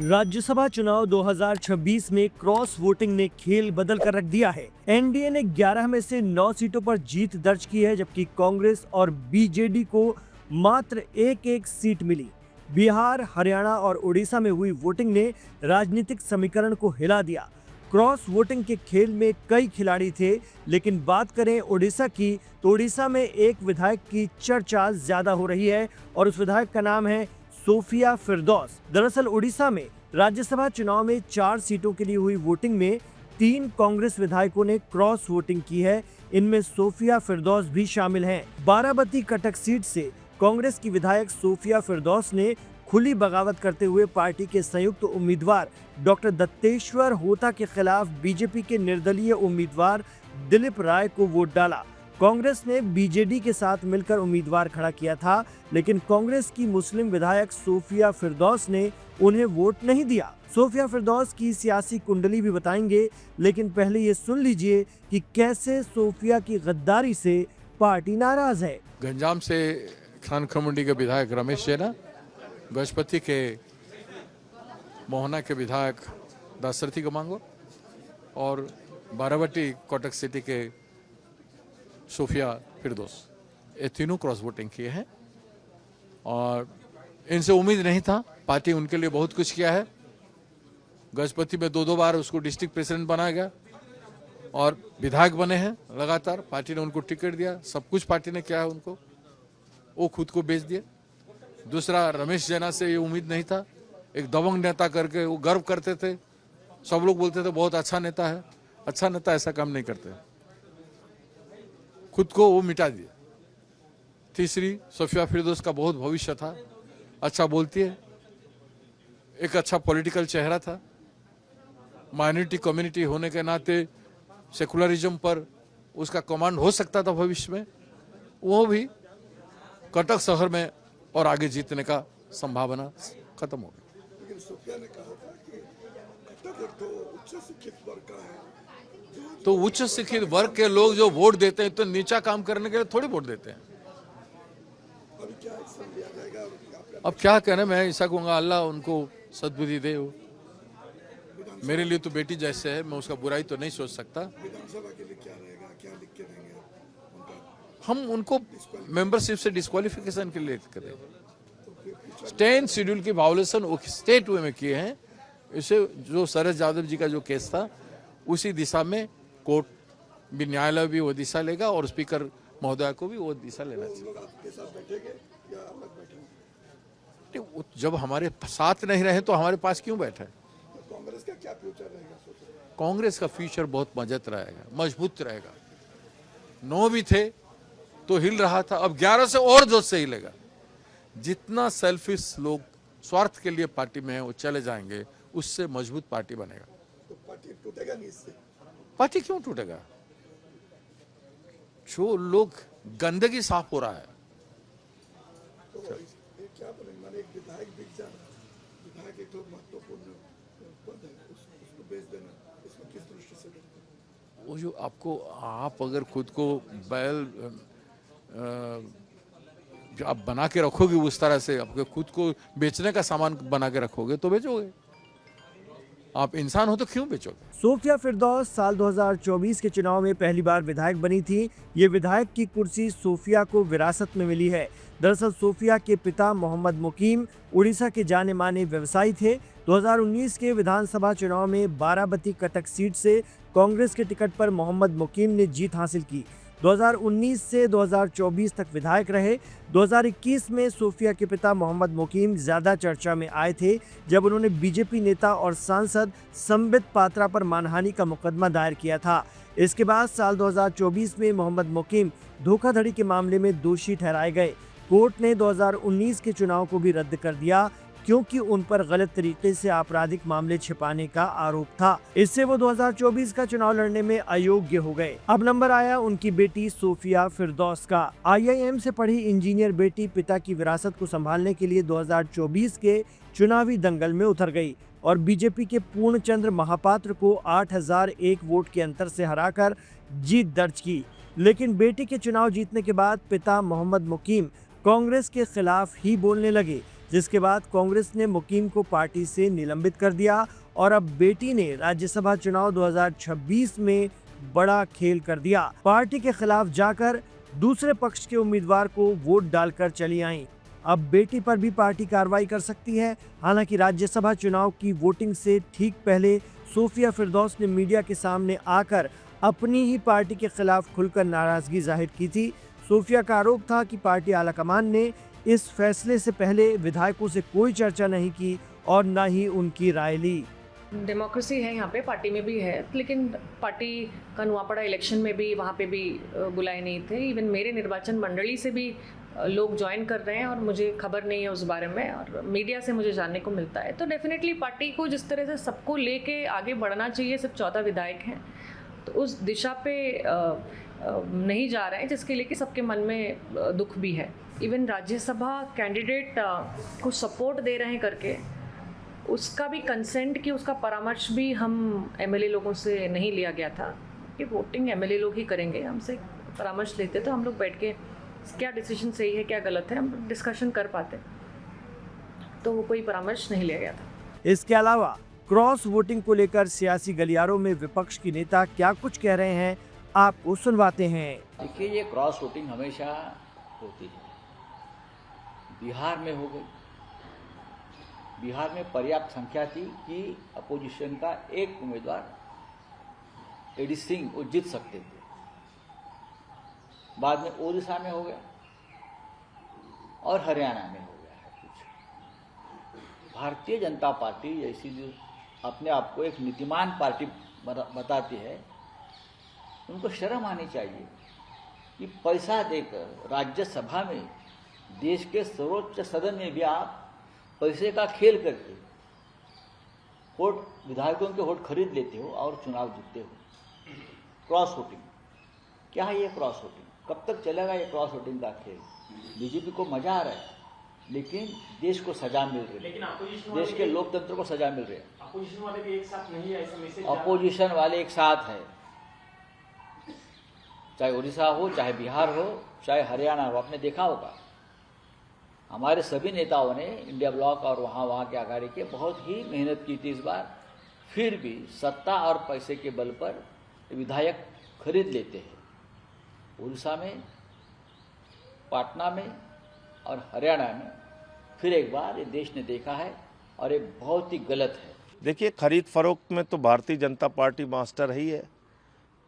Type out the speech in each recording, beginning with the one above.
राज्यसभा चुनाव 2026 में cross voting ने खेल बदल कर रख दिया है। एनडीए ने 11 में से 9 सीटों पर जीत दर्ज की है, जबकि कांग्रेस और बीजेडी को मात्र एक सीट मिली। बिहार, हरियाणा और उड़ीसा में हुई वोटिंग ने राजनीतिक समीकरण को हिला दिया। क्रॉस वोटिंग के खेल में कई खिलाड़ी थे, लेकिन बात करें उड़ीसा की तो उड़ीसा में एक विधायक की चर्चा ज्यादा हो रही है और उस विधायक का नाम है सोफिया फिरदौस। दरअसल उड़ीसा में राज्यसभा चुनाव में 4 सीटों के लिए हुई वोटिंग में 3 कांग्रेस विधायकों ने क्रॉस वोटिंग की है। इनमें सोफिया फिरदौस भी शामिल हैं। बाराबती कटक सीट से कांग्रेस की विधायक सोफिया फिरदौस ने खुली बगावत करते हुए पार्टी के संयुक्त उम्मीदवार डॉक्टर दत्तेश्वर होता के खिलाफ बीजेपी के निर्दलीय उम्मीदवार दिलीप राय को वोट डाला। कांग्रेस ने बीजेडी के साथ मिलकर उम्मीदवार खड़ा किया था, लेकिन कांग्रेस की मुस्लिम विधायक सोफिया फिरदौस ने उन्हें वोट नहीं दिया। सोफिया फिरदौस की सियासी कुंडली भी बताएंगे, लेकिन पहले ये सुन लीजिए कि कैसे सोफिया की गद्दारी से पार्टी नाराज है। गंजाम से खान खमुंडी के विधायक रमेश जैना, गजपति के मोहना के विधायक दासरथी गमांगो और बाराबती कोटक सिटी के सोफिया फिरदौस, ये तीनों क्रॉस वोटिंग किए हैं और इनसे उम्मीद नहीं था। पार्टी उनके लिए बहुत कुछ किया है। गजपति में 2 बार उसको डिस्ट्रिक्ट प्रेसिडेंट बनाया गया और विधायक बने हैं लगातार। पार्टी ने उनको टिकट दिया, सब कुछ पार्टी ने किया है उनको, वो खुद को बेच दिए। दूसरा, रमेश जैना से ये उम्मीद नहीं था। एक दबंग नेता करके वो गर्व करते थे, सब लोग बोलते थे बहुत अच्छा नेता है। अच्छा नेता ऐसा काम नहीं करते, खुद को वो मिटा दिया। तीसरी, सोफिया फिरदौस का बहुत भविष्य था, अच्छा बोलती है, एक अच्छा पॉलिटिकल चेहरा था, माइनॉरिटी कम्युनिटी होने के नाते सेकुलरिज्म पर उसका कमांड हो सकता था भविष्य में। वो भी कटक शहर में और आगे जीतने का संभावना खत्म हो गई। लेकिन सोफिया ने कहा था कि कटक एक तो उच्च शिक्षित वर्ग का है, तो उच्च शिक्षित वर्ग के लोग जो वोट देते हैं तो नीचा काम करने के लिए थोड़ी वोट देते हैं। अभी क्या एक्शन लिया जाएगा? अब क्या कहना, मैं ऐसा कहूँगा अल्लाह उनको सद्बुद्धि दे। मेरे लिए तो बेटी जैसे है, मैं उसका बुराई तो नहीं सोच सकता। विधानसभा के लिए क्या रहेगा, क्या लिख के देंगे उनका? हम उनको मेंबरशिप से डिस्क्वालिफिकेशन के लिए करें। 10 शेड्यूल की वायोलेशन स्टेट वे में किए हैं। इसे जो शरद यादव जी का जो केस था, उसी दिशा में कोर्ट भी, न्यायालय भी वो दिशा लेगा और स्पीकर महोदय को भी वो दिशा लेना चाहिए। लोग आपके साथ बैठेंगे या अलग बैठेंगे? जब हमारे साथ नहीं रहे तो हमारे पास क्यों बैठे? तो कांग्रेस का क्या फ्यूचर रहेगा? सोचो। कांग्रेस का फ्यूचर बहुत मजबूत रहेगा, मजबूत रहेगा। 9 भी थे तो हिल रहा था, अब 11 से और जोर से हिलेगा। जितना सेल्फिश लोग स्वार्थ के लिए पार्टी में है वो चले जाएंगे, उससे मजबूत पार्टी बनेगा। तो पार्टी टूटेगा नहीं इससे? पार्टी क्यों टूटेगा? जो लोग गंदगी साफ हो रहा है। तो ये क्या बनेगा? माने एक विधायक बिक जाना, विधायक एक तो महत्वपूर्ण पद है, उसको बेच देना, इसको किस दृष्टि से देखते हैं? वो जो आपको, आप अगर खुद को बैल जो आप बना के रखोगे उस तरह से, आपके खुद को बेचने का सामान बना के रखोगे तो बेचोगे। आप इंसान हो तो क्यों बेचोगे? सोफिया फिरदौस साल 2024 के चुनाव में पहली बार विधायक बनी थी। ये विधायक की कुर्सी सोफिया को विरासत में मिली है। दरअसल सोफिया के पिता मोहम्मद मुकीम उड़ीसा के जाने माने व्यवसायी थे। 2019 के विधानसभा चुनाव में बाराबती कटक सीट से कांग्रेस के टिकट पर मोहम्मद मुकीम ने जीत हासिल की। 2019 से 2024 तक विधायक रहे। 2021 में सोफिया के पिता मोहम्मद मुकीम ज्यादा चर्चा में आए थे, जब उन्होंने बीजेपी नेता और सांसद संबित पात्रा पर मानहानि का मुकदमा दायर किया था। इसके बाद साल 2024 में मोहम्मद मुकीम धोखाधड़ी के मामले में दोषी ठहराए गए। कोर्ट ने 2019 के चुनाव को भी रद्द कर दिया, क्योंकि उन पर गलत तरीके से आपराधिक मामले छिपाने का आरोप था। इससे वो 2024 का चुनाव लड़ने में अयोग्य हो गए। अब नंबर आया उनकी बेटी सोफिया फिरदौस का। IIM से पढ़ी इंजीनियर बेटी पिता की विरासत को संभालने के लिए 2024 के चुनावी दंगल में उतर गई और बीजेपी के पूर्णचंद्र महापात्र को 8001 वोट के अंतर से हराकर जीत दर्ज की। लेकिन बेटी के चुनाव जीतने के बाद पिता मोहम्मद मुकीम कांग्रेस के खिलाफ ही बोलने लगे। जिसके बाद कांग्रेस ने मुकीम को पार्टी से निलंबित कर दिया और अब बेटी ने राज्यसभा चुनाव 2026 में बड़ा खेल कर दिया। पार्टी के खिलाफ जाकर दूसरे पक्ष के उम्मीदवार को वोट डालकर चली आईं। अब बेटी पर भी पार्टी कार्रवाई कर सकती है। हालांकि राज्यसभा चुनाव की वोटिंग से ठीक पहले सोफिया फिरदौस ने मीडिया के सामने आकर अपनी ही पार्टी के खिलाफ खुलकर नाराजगी जाहिर की थी। सोफिया का आरोप था कि पार्टी आलाकमान ने इस फैसले से पहले विधायकों से कोई चर्चा नहीं की और न ही उनकी राय ली। डेमोक्रेसी है यहाँ पे, पार्टी में भी है, लेकिन पार्टी का नुआपड़ा इलेक्शन में भी वहाँ पे भी बुलाए नहीं थे। इवन मेरे निर्वाचन मंडली से भी लोग ज्वाइन कर रहे हैं और मुझे खबर नहीं है उस बारे में, और मीडिया से मुझे जानने को मिलता है। तो डेफिनेटली पार्टी को जिस तरह से सबको लेके आगे बढ़ना चाहिए, सिर्फ 14 विधायक हैं, तो उस दिशा पे नहीं जा रहे हैं, जिसके लिए कि सबके मन में दुख भी है। इवन राज्यसभा कैंडिडेट को सपोर्ट दे रहे हैं करके उसका भी कंसेंट की उसका परामर्श भी हम एमएलए लोगों से नहीं लिया गया था कि वोटिंग एमएलए लोग ही करेंगे। हमसे परामर्श लेते तो हम लोग बैठ के क्या डिसीजन सही है क्या गलत है हम डिस्कशन कर पाते, तो वो कोई परामर्श नहीं लिया गया था। इसके अलावा क्रॉस वोटिंग को लेकर सियासी गलियारों में विपक्ष की नेता क्या कुछ कह रहे हैं, आपको सुनवाते हैं। देखिए, ये क्रॉस वोटिंग हमेशा होती है, बिहार में हो गई। बिहार में पर्याप्त संख्या थी कि अपोजिशन का एक उम्मीदवार एडी सिंह वो जीत सकते थे। बाद में ओडिशा में हो गया और हरियाणा में हो गया है कुछ। भारतीय जनता पार्टी जैसी जो अपने आप को एक नीतिमान पार्टी बताती है, उनको शर्म आनी चाहिए कि पैसा देकर राज्यसभा में देश के सर्वोच्च सदन में भी आप पैसे का खेल करके वोट विधायकों के वोट खरीद लेते हो और चुनाव जीतते हो। क्रॉस वोटिंग क्या है? ये क्रॉस वोटिंग कब तक चलेगा? ये क्रॉस वोटिंग का खेल बीजेपी को मजा आ रहा है, लेकिन देश को सजा मिल रही है, देश के लोकतंत्र को सजा मिल रही है। अपोजिशन वाले भी एक साथ नहीं है, ऐसा मैसेज अपोजिशन वाले एक साथ है, चाहे उड़ीसा हो, चाहे बिहार हो, चाहे हरियाणा हो। आपने देखा होगा हमारे सभी नेताओं ने इंडिया ब्लॉक और वहाँ के अघाड़ी के बहुत ही मेहनत की थी इस बार, फिर भी सत्ता और पैसे के बल पर विधायक खरीद लेते हैं। उड़ीसा में, पटना में और हरियाणा में फिर एक बार ये देश ने देखा है और ये बहुत ही गलत है। देखिए, खरीद फरोख्त में तो भारतीय जनता पार्टी मास्टर ही है।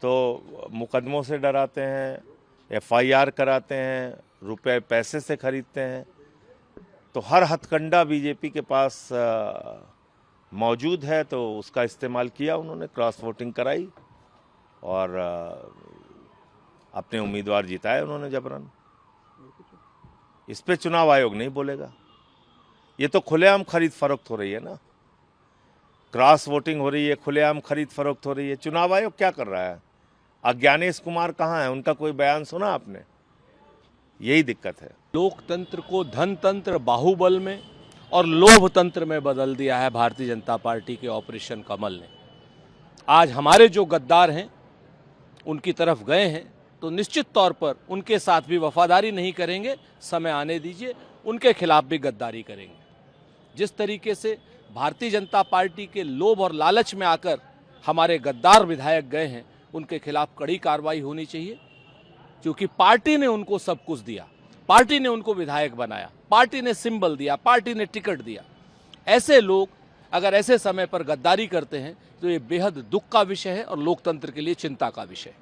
तो मुकदमों से डराते हैं, एफआईआर कराते हैं, रुपए पैसे से खरीदते हैं। तो हर हथकंडा बीजेपी के पास मौजूद है, तो उसका इस्तेमाल किया उन्होंने, क्रॉस वोटिंग कराई और अपने उम्मीदवार जिताए उन्होंने जबरन। इस पे चुनाव आयोग नहीं बोलेगा। ये तो खुलेआम खरीद फरोख्त हो रही है ना, क्रॉस वोटिंग हो रही है, खुलेआम खरीद फरोख्त हो रही है। चुनाव आयोग क्या कर रहा है? अज्ञानेश कुमार कहाँ है? उनका कोई बयान सुना आपने? यही दिक्कत है। लोकतंत्र को धनतंत्र, बाहुबल में और लोभ तंत्र में बदल दिया है भारतीय जनता पार्टी के ऑपरेशन कमल ने। आज हमारे जो गद्दार हैं उनकी तरफ गए हैं, तो निश्चित तौर पर उनके साथ भी वफादारी नहीं करेंगे, समय आने दीजिए, उनके खिलाफ भी गद्दारी करेंगे। जिस तरीके से भारतीय जनता पार्टी के लोभ और लालच में आकर हमारे गद्दार विधायक गए हैं, उनके खिलाफ कड़ी कार्रवाई होनी चाहिए, क्योंकि पार्टी ने उनको सब कुछ दिया, पार्टी ने उनको विधायक बनाया, पार्टी ने सिंबल दिया, पार्टी ने टिकट दिया। ऐसे लोग अगर ऐसे समय पर गद्दारी करते हैं तो ये बेहद दुख का विषय है और लोकतंत्र के लिए चिंता का विषय है।